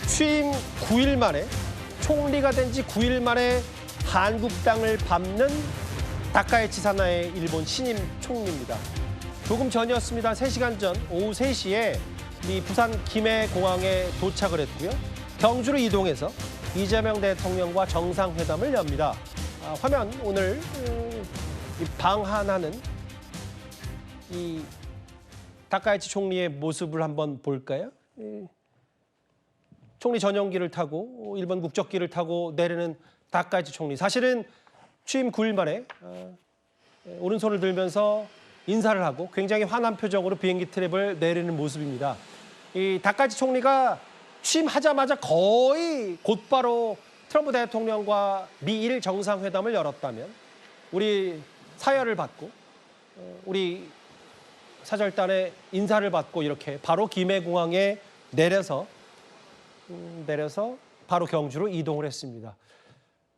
취임 9일 만에 총리가 된 지 9일 만에 한국 땅을 밟는 다카이치 사나의 일본 신임 총리입니다. 조금 전이었습니다. 3시간 전 오후 3시에 이 부산 김해공항에 도착을 했고요. 경주로 이동해서 이재명 대통령과 정상회담을 엽니다. 화면 오늘 방한하는 이 다카이치 총리의 모습을 한번 볼까요? 총리 전용기를 타고 일본 국적기를 타고 내리는 다카이치 총리. 사실은 취임 9일 만에 오른손을 들면서 인사를 하고 굉장히 환한 표정으로 비행기 트랩을 내리는 모습입니다. 이 다카이치 총리가 취임하자마자 거의 곧바로 트럼프 대통령과 미일 정상회담을 열었다면 우리 사열을 받고 우리 사절단의 인사를 받고 이렇게 바로 김해공항에 내려서 바로 경주로 이동을 했습니다.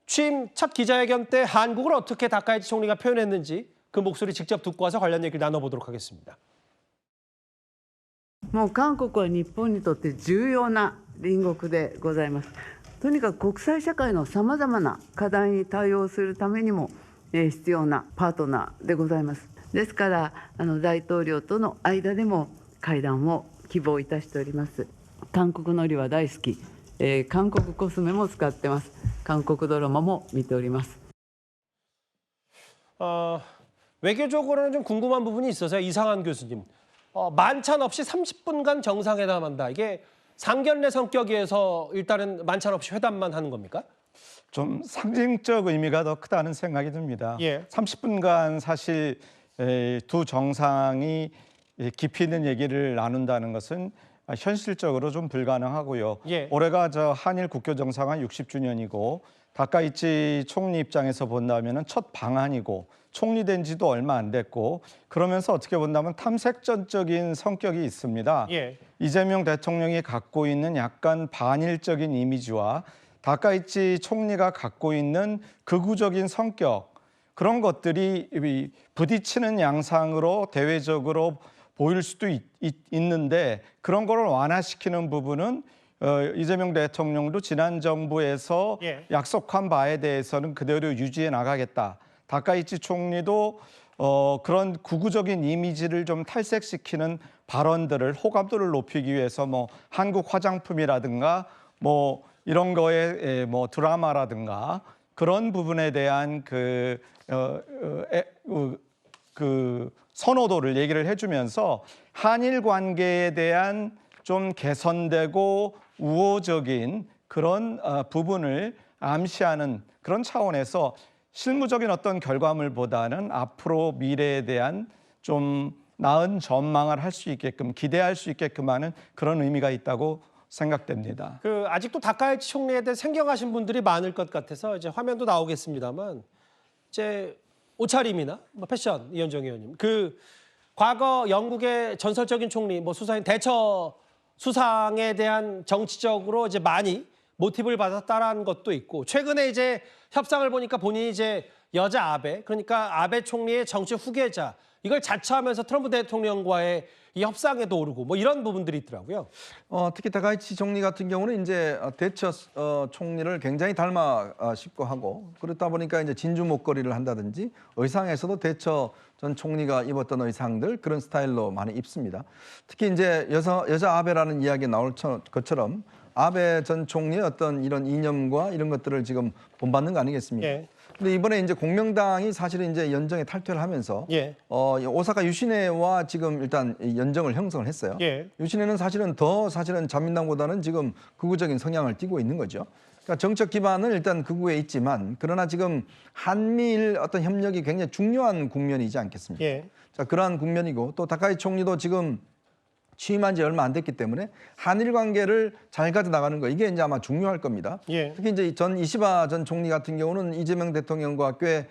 취임 첫 기자회견 때 한국을 어떻게 다카이치 총리가 표현했는지 그 목소리 직접 듣고 와서 관련 얘기를 나눠보도록 하겠습니다. もう韓国は日本にとって重要な隣国でございます。とにかく国際社会のさまざまな課題に対応するためにも必要なパートナーでございます。ですから大統領との間でも会談を希望いたしております。韓国海苔は大好き、韓国コスメも使ってます。韓国ドラマも見ております。 외교적으로는 좀 궁금한 부분이 있어서요. 이상한 교수님. 만찬 없이 30분간 정상회담한다. 이게 상견례 성격이어서 일단은 만찬 없이 회담만 하는 겁니까? 좀 상징적 의미가 더 크다는 생각이 듭니다. 예. 30분간 사실 두 정상이 깊이 있는 얘기를 나눈다는 것은 현실적으로 좀 불가능하고요. 예. 올해가 한일 국교 정상화 60주년이고 다카이치 총리 입장에서 본다면 첫 방한이고 총리된 지도 얼마 안 됐고 그러면서 어떻게 본다면 탐색전적인 성격이 있습니다. 예. 이재명 대통령이 갖고 있는 약간 반일적인 이미지와 다카이치 총리가 갖고 있는 극우적인 성격 그런 것들이 부딪히는 양상으로 대외적으로 보일 수도 있는데 그런 거를 완화시키는 부분은 이재명 대통령도 지난 정부에서 예. 약속한 바에 대해서는 그대로 유지해 나가겠다. 다카이치 총리도 그런 극우적인 이미지를 좀 탈색시키는 발언들을 호감도를 높이기 위해서 뭐 한국 화장품이라든가 뭐 이런 거에 뭐 드라마라든가 그런 부분에 대한 그 선호도를 얘기를 해주면서 한일 관계에 대한 좀 개선되고 우호적인 그런 부분을 암시하는 그런 차원에서 실무적인 어떤 결과물보다는 앞으로 미래에 대한 좀 나은 전망을 할 수 있게끔 기대할 수 있게끔 하는 그런 의미가 있다고 생각됩니다. 아직도 다카이치 총리에 대해 생경하신 분들이 많을 것 같아서 이제 화면도 나오겠습니다만 이제 옷차림이나 뭐 패션 이현정 의원님 과거 영국의 전설적인 총리 뭐 수사인 대처 수상에 대한 정치적으로 이제 많이 모티브를 받았다라는 것도 있고 최근에 이제 협상을 보니까 본인이 이제 여자 아베 그러니까 아베 총리의 정치 후계자 이걸 자처하면서 트럼프 대통령과의 이 협상에도 오르고 뭐 이런 부분들이 있더라고요. 특히 다카이치 총리 같은 경우는 이제 대처 총리를 굉장히 닮아 싶고 하고 그렇다 보니까 이제 진주 목걸이를 한다든지 의상에서도 대처 전 총리가 입었던 의상들 그런 스타일로 많이 입습니다. 특히 이제 여자 아베라는 이야기 나올 것처럼 아베 전 총리의 어떤 이런 이념과 이런 것들을 지금 본받는 거 아니겠습니까? 예. 근데 이번에 이제 공명당이 사실은 이제 연정에 탈퇴를 하면서 예. 오사카 유시네와 지금 일단 연정을 형성을 했어요. 예. 유시네는 사실은 자민당보다는 지금 극우적인 성향을 띠고 있는 거죠. 그러니까 정책 기반은 일단 극우에 있지만 그러나 지금 한미일 어떤 협력이 굉장히 중요한 국면이지 않겠습니까? 예. 자, 그러한 국면이고 또 다카이 총리도 지금 취임한 지 얼마 안 됐기 때문에 한일 관계를 잘 가져 나가는 거 이게 이제 아마 중요할 겁니다. 예. 특히 이제 전 이시바 전 총리 같은 경우는 이재명 대통령과 꽤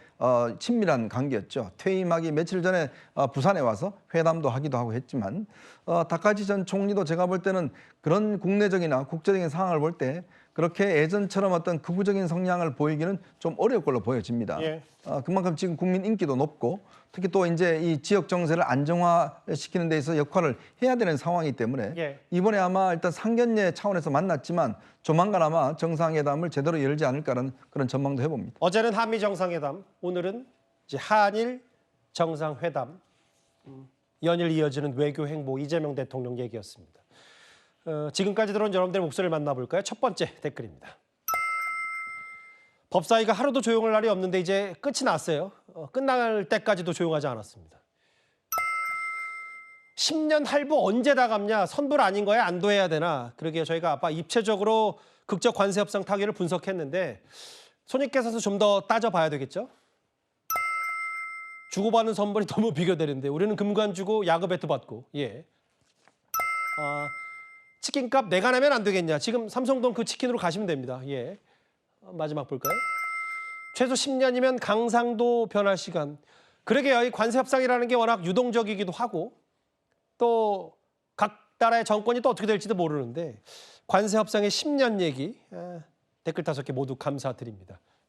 친밀한 관계였죠. 퇴임하기 며칠 전에 부산에 와서 회담도 하기도 하고 했지만 다카이치 전 총리도 제가 볼 때는 그런 국내적이나 국제적인 상황을 볼 때 그렇게 예전처럼 어떤 극우적인 성향을 보이기는 좀 어려울 걸로 보여집니다. 예. 그만큼 지금 국민 인기도 높고 특히 또 이제 이 지역 정세를 안정화시키는 데 있어서 역할을 해야 되는 상황이기 때문에 예. 이번에 아마 일단 상견례 차원에서 만났지만 조만간 아마 정상회담을 제대로 열지 않을까라는 그런 전망도 해봅니다. 어제는 한미 정상회담, 오늘은 이제 한일 정상회담. 연일 이어지는 외교 행보 이재명 대통령 얘기였습니다. 지금까지 들어온 여러분들의 목소리를 만나볼까요? 첫 번째 댓글입니다. 법사위가 하루도 조용할 날이 없는데 이제 끝이 났어요. 끝날 때까지도 조용하지 않았습니다. 10년 할부 언제 다 갚냐? 선불 아닌 거야? 안도해야 되나? 그러게요. 저희가 아까 입체적으로 극적 관세 협상 타결을 분석했는데 손익계산서 좀 더 따져봐야 되겠죠? 주고받는 선불이 너무 비교되는데 우리는 금관 주고 야구 배트 받고 예. 치킨값 내가 내면 안 되겠냐? 지금 삼성동 그 치킨으로 가시면 됩니다. 예. 마지막 볼까요? 최소 10년이면 강상도 변할 시간. 그러게요. 이 관세 협상이라는 게 워낙 유동적이기도 하고 또 각 나라의 정권이 또 어떻게 될지도 모르는데 관세 협상의 10년 얘기 댓글 5개 모두 감사드립니다.